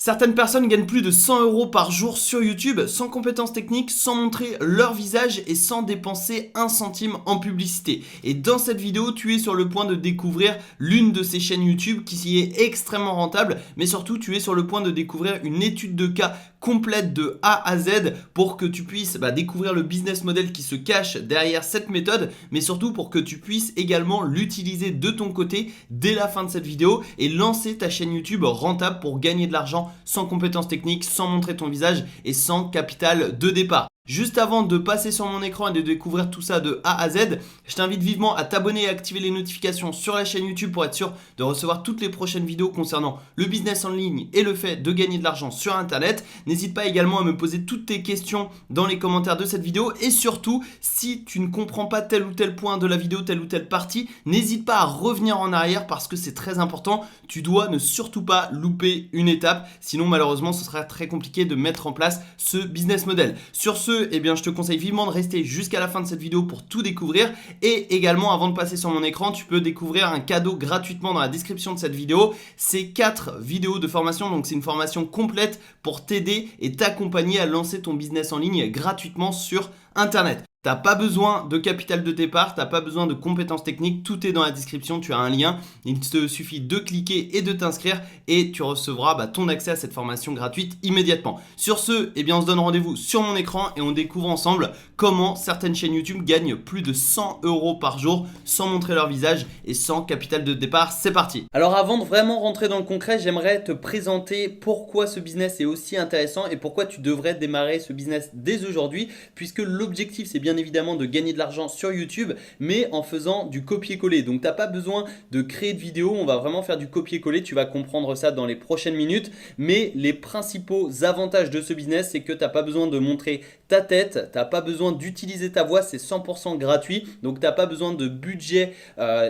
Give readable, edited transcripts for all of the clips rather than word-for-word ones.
Certaines personnes gagnent plus de 100 euros par jour sur YouTube sans compétences techniques, sans montrer leur visage et sans dépenser un centime en publicité. Et dans cette vidéo, tu es sur le point de découvrir l'une de ces chaînes YouTube qui est extrêmement rentable, mais surtout tu es sur le point de découvrir une étude de cas complète de A à Z pour que tu puisses découvrir le business model qui se cache derrière cette méthode, mais surtout pour que tu puisses également l'utiliser de ton côté dès la fin de cette vidéo et lancer ta chaîne YouTube rentable pour gagner de l'argent sans compétences techniques, sans montrer ton visage et sans capital de départ. Juste avant de passer sur mon écran et de découvrir tout ça de A à Z, je t'invite vivement à t'abonner et activer les notifications sur la chaîne YouTube pour être sûr de recevoir toutes les prochaines vidéos concernant le business en ligne et le fait de gagner de l'argent sur Internet. N'hésite pas également à me poser toutes tes questions dans les commentaires de cette vidéo et surtout, si tu ne comprends pas tel ou tel point de la vidéo, telle ou telle partie, n'hésite pas à revenir en arrière parce que c'est très important. Tu dois ne surtout pas louper une étape, sinon malheureusement ce sera très compliqué de mettre en place ce business model. Sur ce, je te conseille vivement de rester jusqu'à la fin de cette vidéo pour tout découvrir. Et également, avant de passer sur mon écran, tu peux découvrir un cadeau gratuitement dans la description de cette vidéo. C'est 4 vidéos de formation, donc c'est une formation complète pour t'aider et t'accompagner à lancer ton business en ligne gratuitement sur Internet. T'as pas besoin de capital de départ, t'as pas besoin de compétences techniques, tout est dans la description, tu as un lien, il te suffit de cliquer et de t'inscrire et tu recevras ton accès à cette formation gratuite immédiatement. Sur ce, on se donne rendez-vous sur mon écran et on découvre ensemble comment certaines chaînes YouTube gagnent plus de 100 euros par jour sans montrer leur visage et sans capital de départ. C'est parti. Alors avant de vraiment rentrer dans le concret, j'aimerais te présenter pourquoi ce business est aussi intéressant et pourquoi tu devrais démarrer ce business dès aujourd'hui, puisque l'objectif c'est bien évidemment de gagner de l'argent sur YouTube, mais en faisant du copier-coller. Donc tu n'as pas besoin de créer de vidéo, on va vraiment faire du copier-coller, tu vas comprendre ça dans les prochaines minutes. Mais les principaux avantages de ce business, c'est que tu n'as pas besoin de montrer ta tête, tu n'as pas besoin d'utiliser ta voix, c'est 100% gratuit. Donc tu n'as pas besoin de budget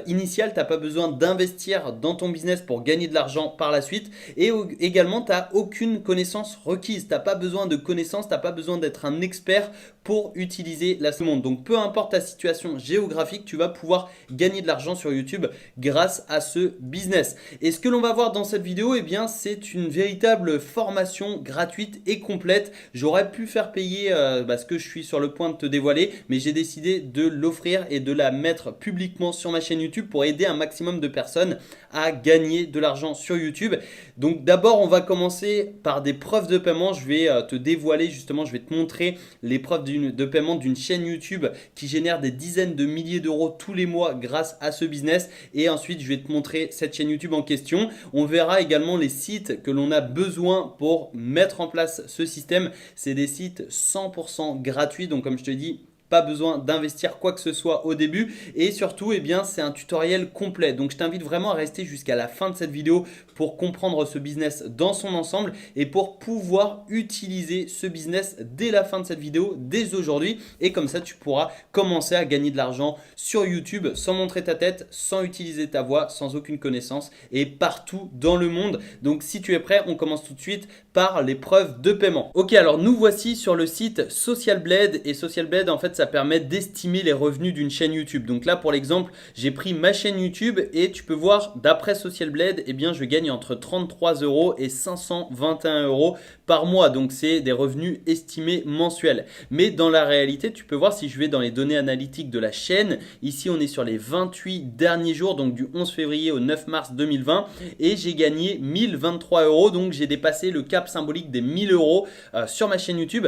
initial, tu n'as pas besoin d'investir dans ton business pour gagner de l'argent par la suite. Et également, tu n'as aucune connaissance requise, tu n'as pas besoin de connaissances, tu n'as pas besoin d'être un expert pour utiliser la seconde. Donc peu importe ta situation géographique, tu vas pouvoir gagner de l'argent sur YouTube grâce à ce business. Et ce que l'on va voir dans cette vidéo, c'est une véritable formation gratuite et complète. J'aurais pu faire payer ce que je suis sur le point de te dévoiler, mais j'ai décidé de l'offrir et de la mettre publiquement sur ma chaîne YouTube pour aider un maximum de personnes à gagner de l'argent sur YouTube. Donc d'abord, on va commencer par des preuves de paiement. Je vais te dévoiler justement, je vais te montrer les preuves de paiement d'une chaîne YouTube qui génère des dizaines de milliers d'euros tous les mois grâce à ce business. Et ensuite, je vais te montrer cette chaîne YouTube en question. On verra également les sites que l'on a besoin pour mettre en place ce système. C'est des sites 100% gratuits. Donc comme je te dis, pas besoin d'investir quoi que ce soit au début et surtout c'est un tutoriel complet. Donc je t'invite vraiment à rester jusqu'à la fin de cette vidéo pour comprendre ce business dans son ensemble et pour pouvoir utiliser ce business dès la fin de cette vidéo, dès aujourd'hui, et comme ça tu pourras commencer à gagner de l'argent sur YouTube sans montrer ta tête, sans utiliser ta voix, sans aucune connaissance et partout dans le monde. Donc si tu es prêt, on commence tout de suite par les preuves de paiement. Ok, alors nous voici sur le site Social Blade et Social Blade en fait ça permet d'estimer les revenus d'une chaîne YouTube. Donc là pour l'exemple, j'ai pris ma chaîne YouTube et tu peux voir d'après Social Blade, je gagne entre 33 euros et 521 euros par mois. Donc c'est des revenus estimés mensuels. Mais dans la réalité, tu peux voir si je vais dans les données analytiques de la chaîne. Ici on est sur les 28 derniers jours, donc du 11 février au 9 mars 2020 et j'ai gagné 1023 euros. Donc j'ai dépassé le cap symbolique des 1000 euros sur ma chaîne YouTube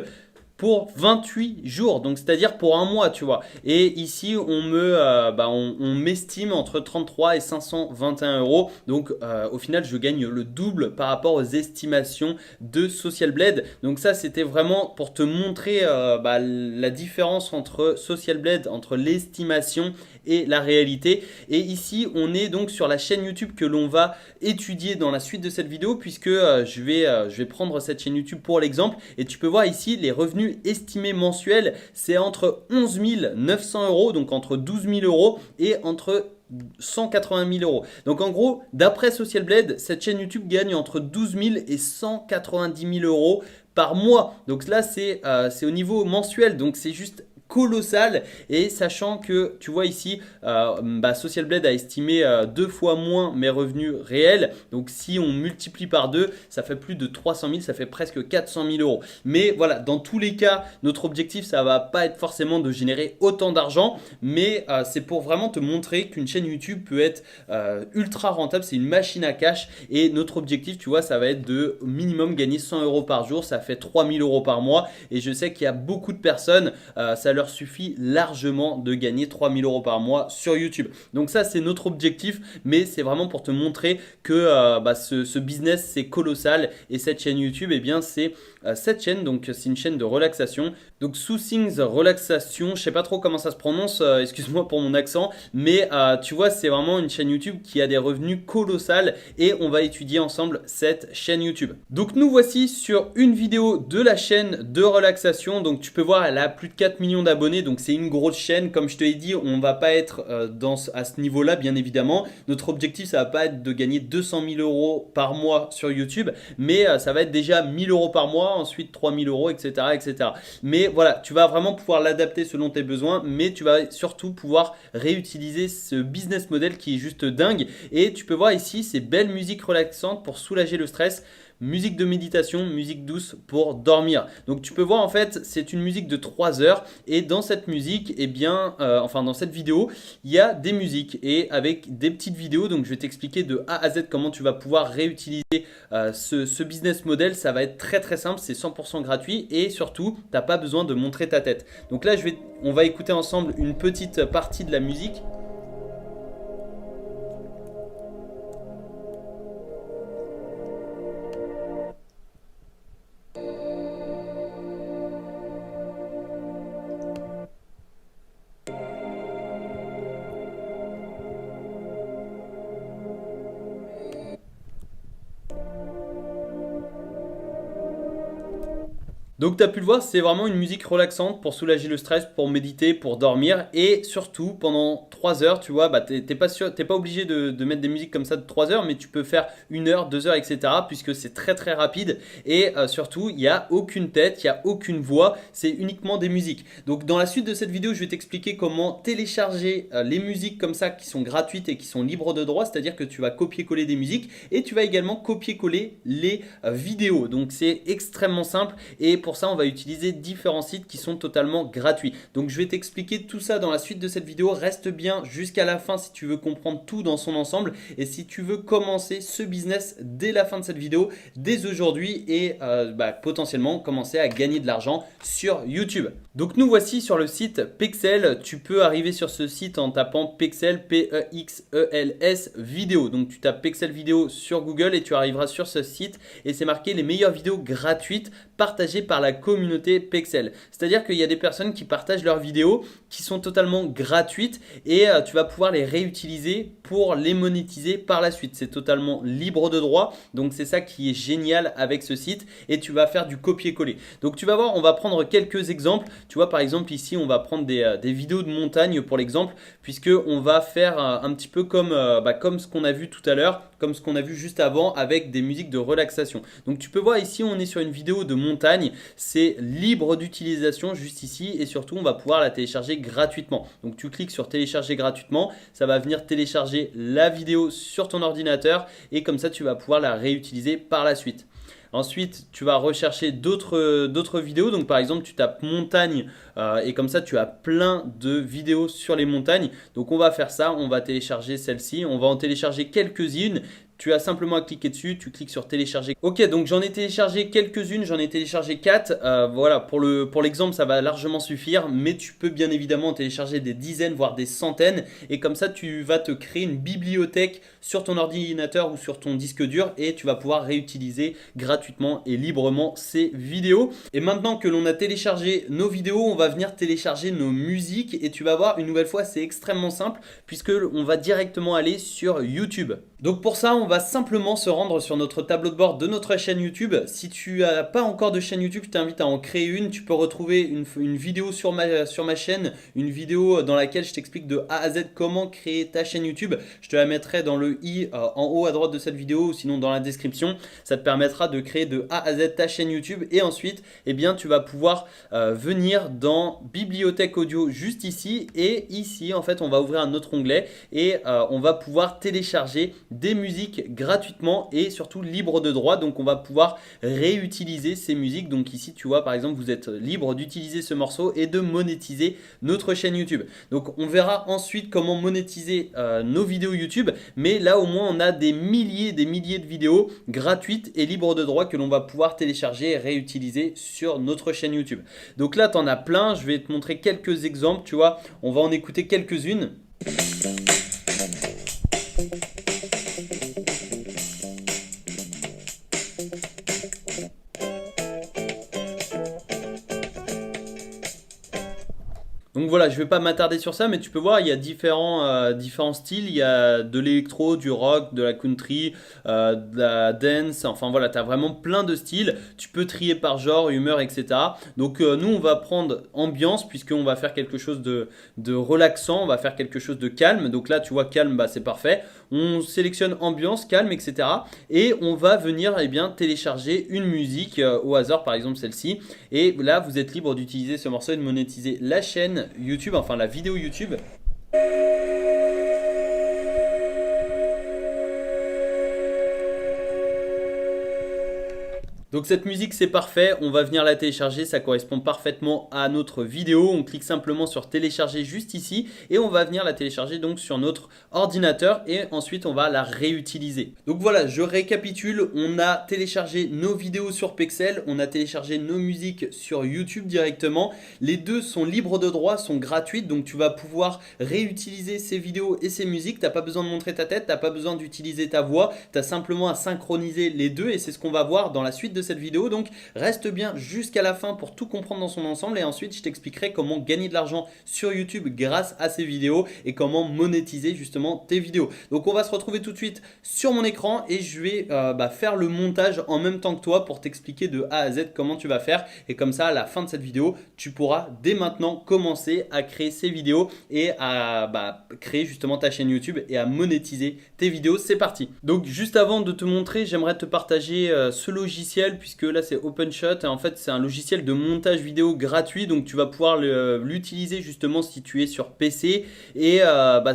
pour 28 jours, donc c'est-à-dire pour un mois, tu vois. Et ici, on m'estime entre 33 et 521 euros. Donc au final, je gagne le double par rapport aux estimations de Social Blade. Donc ça, c'était vraiment pour te montrer la différence entre Social Blade, entre l'estimation et la réalité. Et ici, on est donc sur la chaîne YouTube que l'on va étudier dans la suite de cette vidéo, puisque je vais prendre cette chaîne YouTube pour l'exemple. Et tu peux voir ici les revenus estimés mensuels, c'est entre 11 900 euros, donc entre 12 000 euros et entre 180 000 euros. Donc en gros, d'après Social Blade, cette chaîne YouTube gagne entre 12 000 et 190 000 euros par mois. Donc là, c'est au niveau mensuel, donc c'est juste colossal. Et sachant que tu vois ici, Social Blade a estimé 2 fois moins mes revenus réels. Donc si on multiplie par 2, ça fait plus de 300 000, ça fait presque 400 000 euros. Mais voilà, dans tous les cas, notre objectif, ça va pas être forcément de générer autant d'argent, mais c'est pour vraiment te montrer qu'une chaîne YouTube peut être ultra rentable. C'est une machine à cash et notre objectif, tu vois, ça va être de minimum gagner 100 euros par jour. Ça fait 3000 euros par mois et je sais qu'il y a beaucoup de personnes, ça leur suffit largement de gagner 3000 euros par mois sur YouTube. Donc ça, c'est notre objectif, mais c'est vraiment pour te montrer que ce business, c'est colossal. Et cette chaîne YouTube, eh bien, c'est cette chaîne, donc c'est une chaîne de relaxation. Donc Soothings Relaxation, je sais pas trop comment ça se prononce, excuse-moi pour mon accent, mais tu vois, c'est vraiment une chaîne YouTube qui a des revenus colossales et on va étudier ensemble cette chaîne YouTube. Donc nous voici sur une vidéo de la chaîne de relaxation. Donc tu peux voir, elle a plus de 4 millions d'abonnés, donc c'est une grosse chaîne. Comme je te l'ai dit, on va pas être à ce niveau-là, bien évidemment. Notre objectif, ça va pas être de gagner 200 000 euros par mois sur YouTube, mais ça va être déjà 1000 euros par mois, ensuite 3000 euros, etc., etc. Mais voilà, tu vas vraiment pouvoir l'adapter selon tes besoins, mais tu vas surtout pouvoir réutiliser ce business model qui est juste dingue. Et tu peux voir ici ces belles musiques relaxantes pour soulager le stress. Musique de méditation, musique douce pour dormir. Donc tu peux voir, en fait, c'est une musique de 3 heures et dans cette musique, eh bien, dans cette vidéo, il y a des musiques et avec des petites vidéos. Donc je vais t'expliquer de A à Z comment tu vas pouvoir réutiliser ce business model. Ça va être très très simple, c'est 100% gratuit et surtout, tu n'as pas besoin de montrer ta tête. Donc là, on va écouter ensemble une petite partie de la musique. Donc tu as pu le voir, c'est vraiment une musique relaxante pour soulager le stress, pour méditer, pour dormir. Et surtout, pendant 3 heures, tu vois, t'es pas obligé de mettre des musiques comme ça de 3 heures, mais tu peux faire 1 heure, 2 heures, etc. Puisque c'est très très rapide. Et surtout, il n'y a aucune tête, il n'y a aucune voix, c'est uniquement des musiques. Donc dans la suite de cette vidéo, je vais t'expliquer comment télécharger les musiques comme ça qui sont gratuites et qui sont libres de droit. C'est-à-dire que tu vas copier-coller des musiques et tu vas également copier-coller les vidéos. Donc c'est extrêmement simple et pour ça, on va utiliser différents sites qui sont totalement gratuits. Donc je vais t'expliquer tout ça dans la suite de cette vidéo. Reste bien jusqu'à la fin si tu veux comprendre tout dans son ensemble et si tu veux commencer ce business dès la fin de cette vidéo, dès aujourd'hui et potentiellement commencer à gagner de l'argent sur YouTube. Donc nous voici sur le site Pexels. Tu peux arriver sur ce site en tapant Pexels, P-E-X-E-L-S vidéo. Donc tu tapes Pexels vidéo sur Google et tu arriveras sur ce site et c'est marqué les meilleures vidéos gratuites partagées par la communauté Pexels. C'est-à-dire qu'il y a des personnes qui partagent leurs vidéos qui sont totalement gratuites et tu vas pouvoir les réutiliser pour les monétiser par la suite. C'est totalement libre de droit, donc c'est ça qui est génial avec ce site et tu vas faire du copier-coller. Donc tu vas voir, on va prendre quelques exemples. Tu vois, par exemple ici on va prendre des vidéos de montagne pour l'exemple, puisque on va faire un petit peu comme ce qu'on a vu tout à l'heure, comme ce qu'on a vu juste avant avec des musiques de relaxation. Donc tu peux voir ici on est sur une vidéo de montagne, c'est libre d'utilisation juste ici et surtout on va pouvoir la télécharger gratuitement. Donc tu cliques sur télécharger gratuitement, ça va venir télécharger la vidéo sur ton ordinateur et comme ça tu vas pouvoir la réutiliser par la suite. Ensuite, tu vas rechercher d'autres vidéos. Donc, par exemple, tu tapes montagne et comme ça, tu as plein de vidéos sur les montagnes. Donc, on va faire ça. On va télécharger celle-ci. On va en télécharger quelques-unes. Tu as simplement à cliquer dessus, tu cliques sur télécharger. Ok, donc j'en ai téléchargé quelques-unes, j'en ai téléchargé 4. Voilà, pour l'exemple, ça va largement suffire, mais tu peux bien évidemment en télécharger des dizaines, voire des centaines. Et comme ça, tu vas te créer une bibliothèque sur ton ordinateur ou sur ton disque dur et tu vas pouvoir réutiliser gratuitement et librement ces vidéos. Et maintenant que l'on a téléchargé nos vidéos, on va venir télécharger nos musiques et tu vas voir, une nouvelle fois, c'est extrêmement simple puisque on va directement aller sur YouTube. Donc pour ça, on va simplement se rendre sur notre tableau de bord de notre chaîne YouTube. Si tu n'as pas encore de chaîne YouTube, je t'invite à en créer une. Tu peux retrouver une vidéo sur ma chaîne, une vidéo dans laquelle je t'explique de A à Z comment créer ta chaîne YouTube. Je te la mettrai dans le i en haut à droite de cette vidéo ou sinon dans la description. Ça te permettra de créer de A à Z ta chaîne YouTube et ensuite, eh bien, tu vas pouvoir venir dans Bibliothèque audio juste ici et ici, en fait, on va ouvrir un autre onglet et on va pouvoir télécharger des musiques gratuitement et surtout libre de droit. Donc on va pouvoir réutiliser ces musiques. Donc ici tu vois par exemple vous êtes libre d'utiliser ce morceau et de monétiser notre chaîne YouTube. Donc on verra ensuite comment monétiser nos vidéos YouTube. Mais là au moins on a des milliers de vidéos gratuites et libres de droit que l'on va pouvoir télécharger et réutiliser sur notre chaîne YouTube. Donc là tu en as plein. Je vais te montrer quelques exemples. Tu vois, on va en écouter quelques-unes. Donc voilà, je ne vais pas m'attarder sur ça, mais tu peux voir, il y a différents styles. Il y a de l'électro, du rock, de la country, de la dance. Enfin voilà, tu as vraiment plein de styles. Tu peux trier par genre, humeur, etc. Donc nous, on va prendre ambiance, puisqu'on va faire quelque chose de relaxant. On va faire quelque chose de calme. Donc là, tu vois, calme, bah, c'est parfait. On sélectionne ambiance, calme, etc. Et on va venir télécharger une musique au hasard, par exemple celle-ci. Et là, vous êtes libre d'utiliser ce morceau et de monétiser la chaîne YouTube, enfin la vidéo YouTube. Donc cette musique c'est parfait, on va venir la télécharger, ça correspond parfaitement à notre vidéo. On clique simplement sur télécharger juste ici et on va venir la télécharger donc sur notre ordinateur et ensuite on va la réutiliser. Donc voilà, je récapitule, on a téléchargé nos vidéos sur Pexels, on a téléchargé nos musiques sur YouTube directement. Les deux sont libres de droit, sont gratuites, donc tu vas pouvoir réutiliser ces vidéos et ces musiques. Tu n'as pas besoin de montrer ta tête, tu n'as pas besoin d'utiliser ta voix, tu as simplement à synchroniser les deux et c'est ce qu'on va voir dans la suite de cette vidéo. Donc reste bien jusqu'à la fin pour tout comprendre dans son ensemble et ensuite je t'expliquerai comment gagner de l'argent sur YouTube grâce à ces vidéos et comment monétiser justement tes vidéos. Donc on va se retrouver tout de suite sur mon écran et je vais faire le montage en même temps que toi pour t'expliquer de A à Z comment tu vas faire et comme ça à la fin de cette vidéo tu pourras dès maintenant commencer à créer ces vidéos et à créer justement ta chaîne YouTube et à monétiser tes vidéos. C'est parti. Donc juste avant de te montrer, j'aimerais te partager ce logiciel puisque là c'est OpenShot et en fait c'est un logiciel de montage vidéo gratuit, donc tu vas pouvoir l'utiliser justement si tu es sur PC et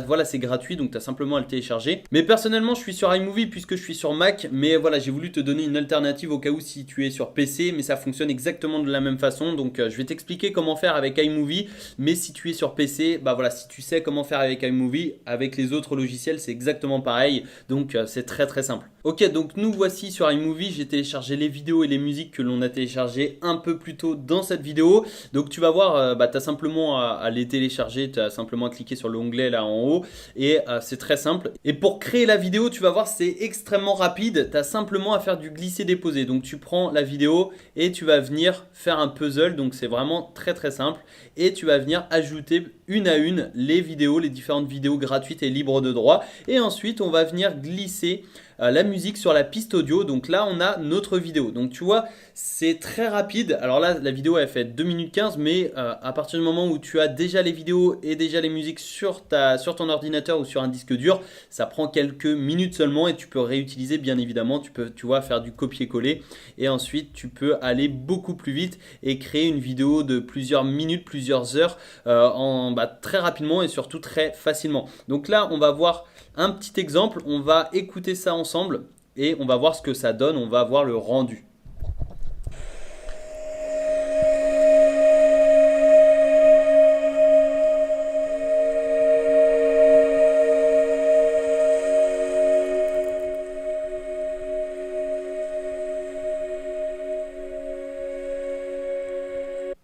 voilà, c'est gratuit, donc tu as simplement à le télécharger. Mais personnellement je suis sur iMovie puisque je suis sur Mac, mais voilà, j'ai voulu te donner une alternative au cas où si tu es sur PC, mais ça fonctionne exactement de la même façon. Donc je vais t'expliquer comment faire avec iMovie, mais si tu es sur PC, voilà, si tu sais comment faire avec iMovie, avec les autres logiciels c'est exactement pareil, donc c'est très simple. Ok, donc nous voici sur iMovie, j'ai téléchargé les vidéos et les musiques que l'on a téléchargées un peu plus tôt dans cette vidéo. Donc tu vas voir, tu as simplement à les télécharger, tu as simplement à cliquer sur l'onglet là en haut et c'est très simple. Et pour créer la vidéo, tu vas voir, c'est extrêmement rapide, tu as simplement à faire du glisser-déposer. Donc tu prends la vidéo et tu vas venir faire un puzzle, donc c'est vraiment très simple. Et tu vas venir ajouter une à une les vidéos, les différentes vidéos gratuites et libres de droit. Et ensuite, on va venir glisser la musique sur la piste audio. Donc là on a notre vidéo, donc tu vois c'est très rapide. Alors là la vidéo elle fait 2 minutes 15, mais à partir du moment où tu as déjà les vidéos et déjà les musiques sur ton ordinateur ou sur un disque dur, ça prend quelques minutes seulement et tu peux réutiliser bien évidemment. Tu peux, tu vois, faire du copier-coller et ensuite tu peux aller beaucoup plus vite et créer une vidéo de plusieurs minutes, plusieurs heures très rapidement et surtout très facilement. Donc là on va voir un petit exemple, on va écouter ça ensemble et on va voir ce que ça donne, on va voir le rendu.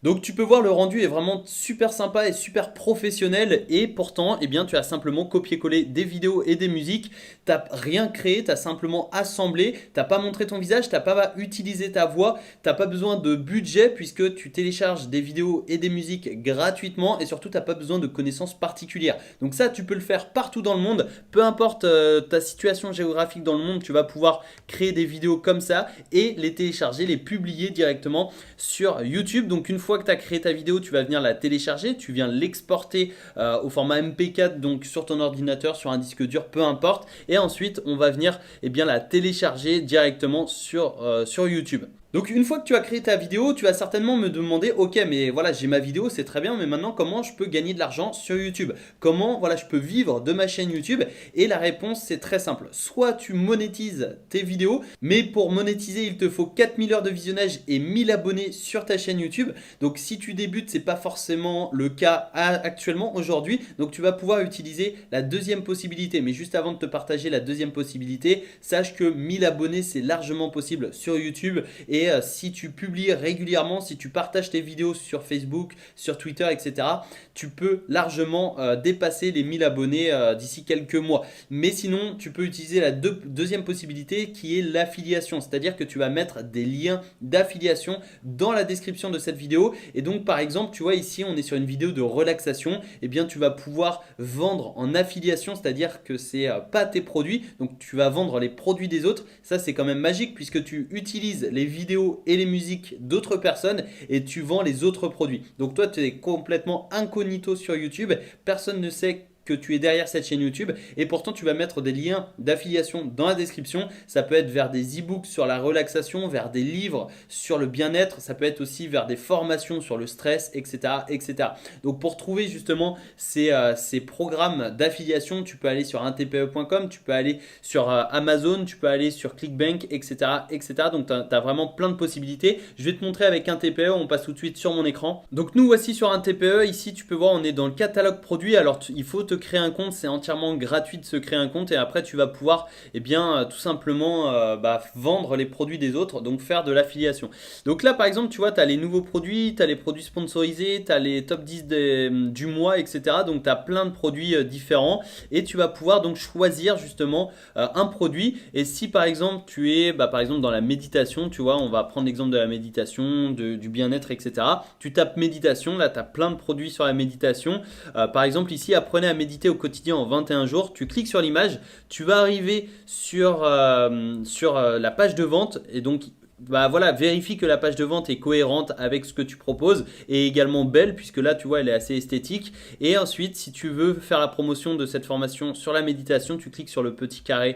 Donc tu peux voir, le rendu est vraiment super sympa et super professionnel, et pourtant eh bien, tu as simplement copié-collé des vidéos et des musiques, tu n'as rien créé, tu as simplement assemblé, tu n'as pas montré ton visage, tu n'as pas utilisé ta voix, tu n'as pas besoin de budget puisque tu télécharges des vidéos et des musiques gratuitement, et surtout tu n'as pas besoin de connaissances particulières. Donc ça, tu peux le faire partout dans le monde, peu importe ta situation géographique dans le monde, tu vas pouvoir créer des vidéos comme ça et les télécharger, les publier directement sur YouTube. Donc une fois que tu as créé ta vidéo, tu vas venir la télécharger, tu viens l'exporter au format MP4, donc sur ton ordinateur, sur un disque dur, peu importe, et ensuite on va venir la télécharger directement sur YouTube. Donc une fois que tu as créé ta vidéo, tu vas certainement me demander, ok, mais voilà, j'ai ma vidéo, c'est très bien, mais maintenant comment je peux gagner de l'argent sur YouTube? Comment je peux vivre de ma chaîne YouTube? Et la réponse, c'est très simple. Soit tu monétises tes vidéos, mais pour monétiser, il te faut 4000 heures de visionnage et 1000 abonnés sur ta chaîne YouTube. Donc si tu débutes, c'est pas forcément le cas actuellement aujourd'hui. Donc tu vas pouvoir utiliser la deuxième possibilité. Mais juste avant de te partager la deuxième possibilité, sache que 1000 abonnés, c'est largement possible sur YouTube. Et si tu publies régulièrement, si tu partages tes vidéos sur Facebook, sur Twitter, etc., tu peux largement dépasser les 1000 abonnés d'ici quelques mois. Mais sinon, tu peux utiliser la deuxième possibilité qui est l'affiliation. C'est-à-dire que tu vas mettre des liens d'affiliation dans la description de cette vidéo. Et donc, par exemple, tu vois ici, on est sur une vidéo de relaxation. Eh bien, tu vas pouvoir vendre en affiliation, c'est-à-dire que c'est pas tes produits. Donc, tu vas vendre les produits des autres. Ça, c'est quand même magique puisque tu utilises les vidéos et les musiques d'autres personnes et tu vends les autres produits. Donc toi, tu es complètement incognito sur YouTube. Personne ne sait que tu es derrière cette chaîne YouTube, et pourtant tu vas mettre des liens d'affiliation dans la description. Ça peut être vers des e-books sur la relaxation, vers des livres sur le bien-être, ça peut être aussi vers des formations sur le stress, etc. etc. Donc pour trouver justement ces programmes d'affiliation, tu peux aller sur untpe.com, tu peux aller sur Amazon, tu peux aller sur Clickbank, etc. etc. Donc tu as vraiment plein de possibilités. Je vais te montrer avec un TPE, on passe tout de suite sur mon écran. Donc nous voici sur un TPE, ici tu peux voir on est dans le catalogue produit. Alors il faut te créer un compte, c'est entièrement gratuit de se créer un compte, et après tu vas pouvoir tout simplement vendre les produits des autres, donc faire de l'affiliation. Donc là par exemple tu vois, tu as les nouveaux produits, tu as les produits sponsorisés, tu as les top 10 du mois, etc. Donc tu as plein de produits différents, et tu vas pouvoir donc choisir justement un produit. Et si par exemple tu es par exemple dans la méditation, tu vois, on va prendre l'exemple de la méditation, du bien-être, etc. Tu tapes méditation, là tu as plein de produits sur la méditation. Par exemple ici, apprenez à méditer au quotidien en 21 jours. Tu cliques sur l'image, tu vas arriver sur la page de vente, et donc vérifie que la page de vente est cohérente avec ce que tu proposes et également belle, puisque là tu vois elle est assez esthétique. Et ensuite, si tu veux faire la promotion de cette formation sur la méditation, tu cliques sur le petit carré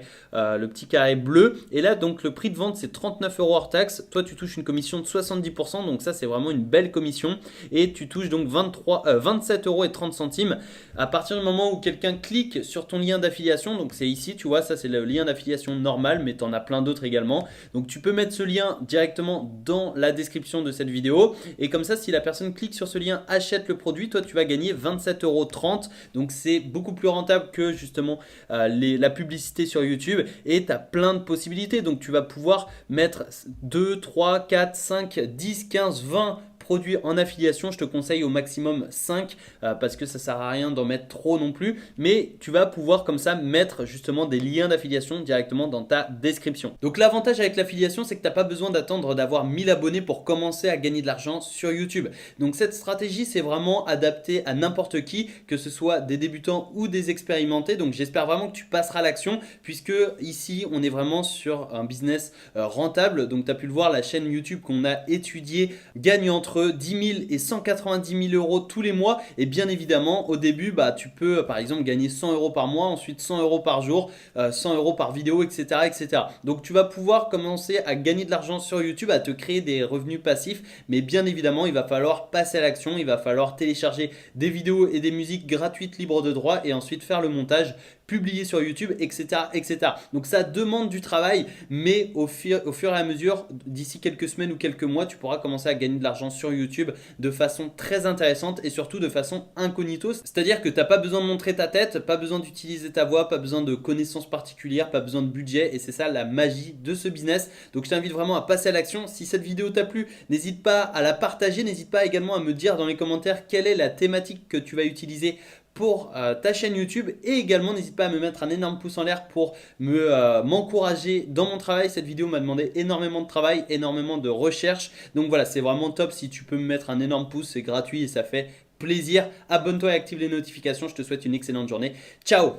bleu, et là donc le prix de vente c'est 39 € hors taxe. Toi tu touches une commission de 70%, donc ça c'est vraiment une belle commission, et tu touches donc 27,30 € à partir du moment où quelqu'un clique sur ton lien d'affiliation. Donc c'est ici, tu vois, ça c'est le lien d'affiliation normal, mais tu en as plein d'autres également. Donc tu peux mettre ce lien directement dans la description de cette vidéo, et comme ça si la personne clique sur ce lien, achète le produit, toi tu vas gagner 27,30 €. Donc c'est beaucoup plus rentable que justement la publicité sur YouTube, et tu as plein de possibilités. Donc tu vas pouvoir mettre 2, 3, 4, 5, 10, 15, 20 produits en affiliation. Je te conseille au maximum 5 parce que ça sert à rien d'en mettre trop non plus, mais tu vas pouvoir comme ça mettre justement des liens d'affiliation directement dans ta description. Donc l'avantage avec l'affiliation, c'est que tu n'as pas besoin d'attendre d'avoir 1000 abonnés pour commencer à gagner de l'argent sur YouTube. Donc cette stratégie, c'est vraiment adapté à n'importe qui, que ce soit des débutants ou des expérimentés. Donc j'espère vraiment que tu passeras à l'action, puisque ici on est vraiment sur un business rentable. Donc tu as pu le voir, la chaîne YouTube qu'on a étudiée gagne entre 10 000 et 190 000 € tous les mois. Et bien évidemment au début tu peux par exemple gagner 100 € par mois, ensuite 100 € par jour, 100 € par vidéo, etc., etc. Donc tu vas pouvoir commencer à gagner de l'argent sur YouTube, à te créer des revenus passifs. Mais bien évidemment il va falloir passer à l'action, il va falloir télécharger des vidéos et des musiques gratuites libres de droit, et ensuite faire le montage publier sur YouTube, etc., etc. Donc ça demande du travail, mais au fur et à mesure, d'ici quelques semaines ou quelques mois, tu pourras commencer à gagner de l'argent sur YouTube de façon très intéressante et surtout de façon incognito. C'est-à-dire que tu n'as pas besoin de montrer ta tête, pas besoin d'utiliser ta voix, pas besoin de connaissances particulières, pas besoin de budget, et c'est ça la magie de ce business. Donc je t'invite vraiment à passer à l'action. Si cette vidéo t'a plu, n'hésite pas à la partager, n'hésite pas également à me dire dans les commentaires quelle est la thématique que tu vas utiliser pour ta chaîne YouTube, et également n'hésite pas à me mettre un énorme pouce en l'air pour m'encourager dans mon travail. Cette vidéo m'a demandé énormément de travail, énormément de recherche, donc voilà, c'est vraiment top si tu peux me mettre un énorme pouce, c'est gratuit et ça fait plaisir. Abonne-toi et active les notifications. Je te souhaite une excellente journée. Ciao.